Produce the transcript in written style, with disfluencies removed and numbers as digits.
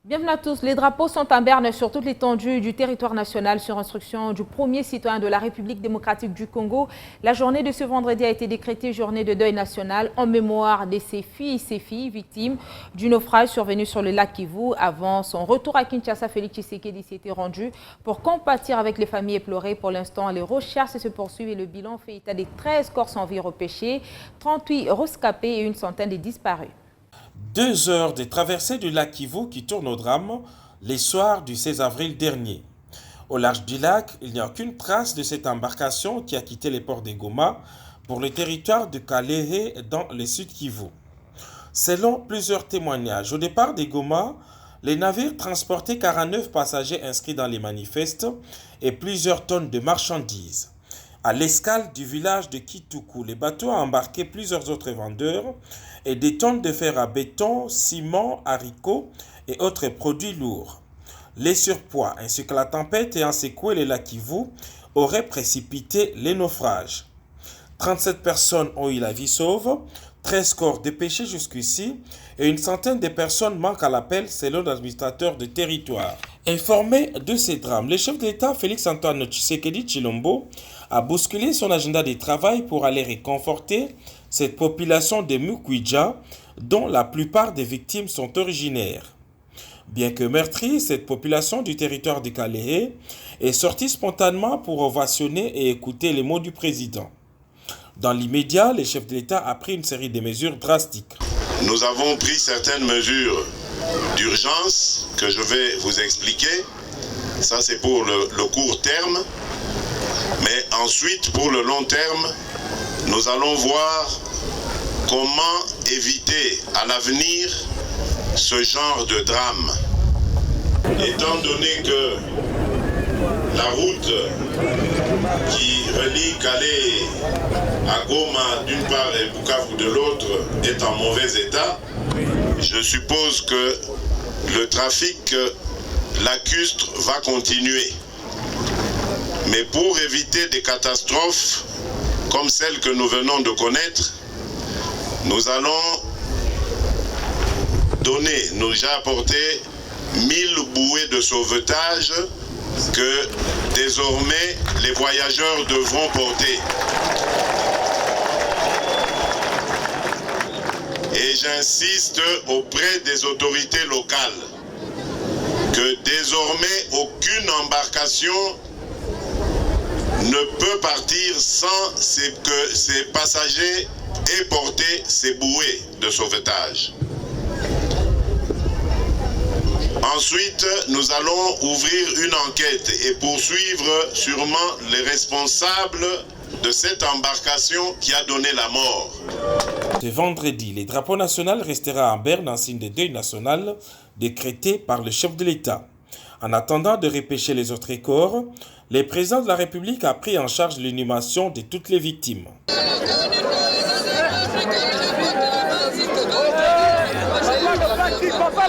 Bienvenue à tous. Les drapeaux sont en berne sur toute l'étendue du territoire national sur instruction du premier citoyen de la République démocratique du Congo. La journée de ce vendredi a été décrétée journée de deuil national en mémoire de ses filles victimes du naufrage survenu sur le lac Kivu. Avant son retour à Kinshasa, Félix Tshisekedi s'était rendu pour compatir avec les familles éplorées. Pour l'instant, les recherches se poursuivent et le bilan fait état des 13 corps sans vie repêchés, 38 rescapés et une centaine de disparus. 2 heures de traversée du lac Kivu qui tourne au drame les soirs du 16 avril dernier. Au large du lac, il n'y a aucune trace de cette embarcation qui a quitté les ports de Goma pour le territoire de Kalehe dans le sud Kivu. Selon plusieurs témoignages, au départ de Goma, les navires transportaient 49 passagers inscrits dans les manifestes et plusieurs tonnes de marchandises. À l'escale du village de Kituku, les bateaux ont embarqué plusieurs autres vendeurs et des tonnes de fer à béton, ciment, haricots et autres produits lourds. Les surpoids ainsi que la tempête ayant secoué le lac Kivu auraient précipité les naufrages. 37 personnes ont eu la vie sauve, 13 corps dépêchés jusqu'ici et une centaine de personnes manquent à l'appel selon l'administrateur de territoire. Informé de ces drames, le chef de l'État Félix-Antoine Tshisekedi Tshilombo a bousculé son agenda de travail pour aller réconforter cette population de Mukwija dont la plupart des victimes sont originaires. Bien que meurtrie, cette population du territoire de Kalehe est sortie spontanément pour ovationner et écouter les mots du président. Dans l'immédiat, le chef de l'État a pris une série de mesures drastiques. Nous avons pris certaines mesures d'urgence que je vais vous expliquer. Ça, c'est pour le court terme. Mais ensuite, pour le long terme, nous allons voir comment éviter à l'avenir ce genre de drame. Étant donné que la route qui relie Calais à Goma d'une part et Bukavu de l'autre est en mauvais état, je suppose que le trafic lacustre va continuer. Mais pour éviter des catastrophes comme celles que nous venons de connaître, nous allons nous j'ai apporté 1000 bouées de sauvetage que désormais les voyageurs devront porter. Et j'insiste auprès des autorités locales que désormais aucune embarcation ne peut partir sans que ces passagers aient porté ces bouées de sauvetage. Ensuite, nous allons ouvrir une enquête et poursuivre sûrement les responsables de cette embarcation qui a donné la mort. Ce vendredi, le drapeau national restera en berne en signe de deuil national décrété par le chef de l'État. En attendant de repêcher les autres corps, le président de la République a pris en charge l'inhumation de toutes les victimes. Papa,